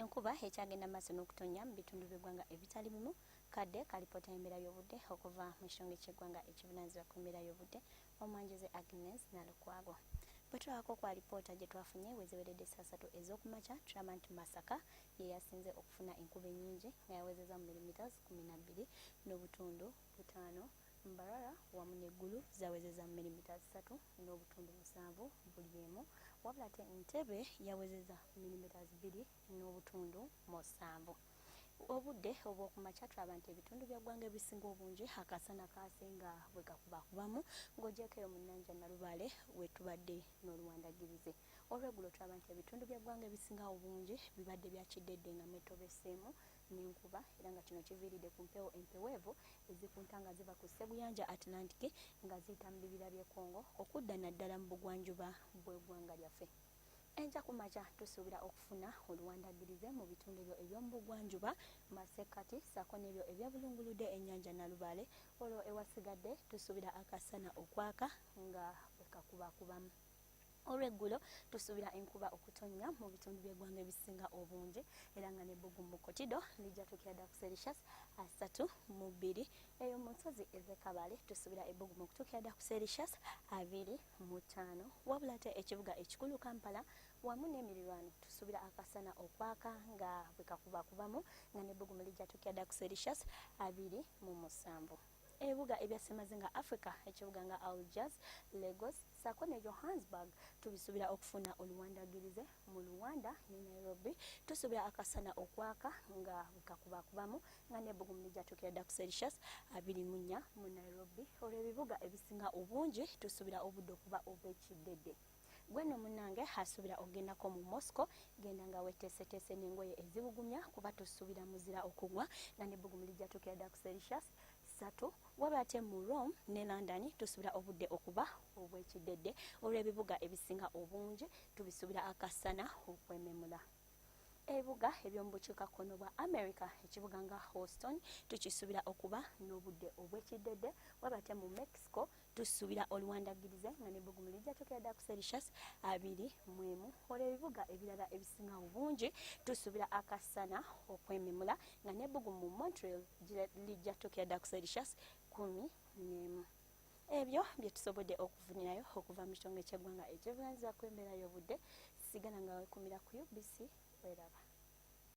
enkuba ekyagenda maaso n'okutonya mu bitundu by'eggwanga ebitali bimu kadde kalipoota y'embeera y'obudde okuva mu kitongole ky'eggwanga ekivunaanyizibwa ku mbeera y'obudde omwanjeze Agnes Nalukwago. Bwe tulabako ku alipoota gye twafunye weziweredde saa 3 ez'okumakya tulaba nti Masaka ye yasinze okufuna enkuba ennyingi nga yawezezza mu millimeters 12 n'obutundu 5. Mbarara wamu n'eggulu zawezezza mu millimeters 3 n'obutundu 7 buli emu, wabula ate Entebbe yawezezza millimeters 2 n'obutundu 7. Obudde obw'okumakya tulaba nti ebitundu by'eggwanga ebisinga obungi akasana kasinga bwe kakubakubamu ng'ogyeko eyo mu nnyanja Nalubaale we tubadde n'oluwandagirize. Olw'eggulo tulaba nti ebitundu by'eggwanga ebisinga obungi bibadde bya kiddedde nga mwetobeseemu n'enkuba era nga kino kiviiridde ku mpewo empeweevu ezikunta nga ziva ku sseguyanja Atlantic nga ziyita mu bibira by'e Congo okudda naddala mu bugwanjuba bw'eggwanga lyaffe. Enkya ku makya tusuubira okufuna oluwandagirize mu bitundu ebyo eby'omu bugwanjuba masekkati ssaako n'ebyo ebyabulunguludde ennyanja Nalubaale. Olwo ewasigadde tusuubira akasana okwaka nga bwe kakubakubamu. Olw'eggulo tusuubira enkuba okutonnya mu bitundu by'eggwanga ebisinga obungi era nga n'ebbugumu mu Kotido lijja tuukira ku Celsius 32. Eyo mu nsozi ez'e tusuubira ebbugumu okutuukira ku Celsius 25. Wabula ate ekibuga ekikulu Kampala wamu n'emirirwano tusuubira akasana okwaka nga bwe kakubakubamu nga n'ebbugumu lijja tuukira ku Celsius 27. Ebibuga ebya Ssemazinga Africa ekibuga nga Algiers, Lagos ssaako ne Johannesburg tubisuubira okufuna oluwandagirize. Mu Luwanda ne Nairobi tusuubira akasana okwaka nga bwe kakubakubamu nga n'ebbugumu lijja tuukira ku Celsius 24 mu Nairobi. Olwo ebibuga ebisinga obungi tusuubira obudde okuba obw'ekiddedde. Gwe nno munnange asuubira ogendako mu Moscow genda nga weteeseteese n'engoye ezibugumya kuba tusuubira muzira okugwa nga n'ebbugumu lijja tuukira ku Celsius 3. Wabula ate mu Rome ne London tusuubira obudde okuba obw'ekiddedde. Olw'ebibuga ebisinga obungi tubisuubira akasana okwememula. Ebibuga eby'omu bukiikakkono bwa America ekibuga nga Houston tukisuubira okuba n'obudde obw'ekiddedde. Wabula ate mu Mexico tusuubira oluwandagirize nga n'ebbugumu lijja tuukira ku Celsius 21. Olwo ebibuga ebirala ebisinga obungi tusuubira akasana okwememula nga n'ebbugumu mu Montreal lijja tuukira ku Celsius 11. Ebyo bye tusobodde okufunirayo okuva mu kitongole ky'eggwanga ekivunaanyizibwa ku mbeera y'obudde. Sigala nga weekumira ku UBC. Weraba.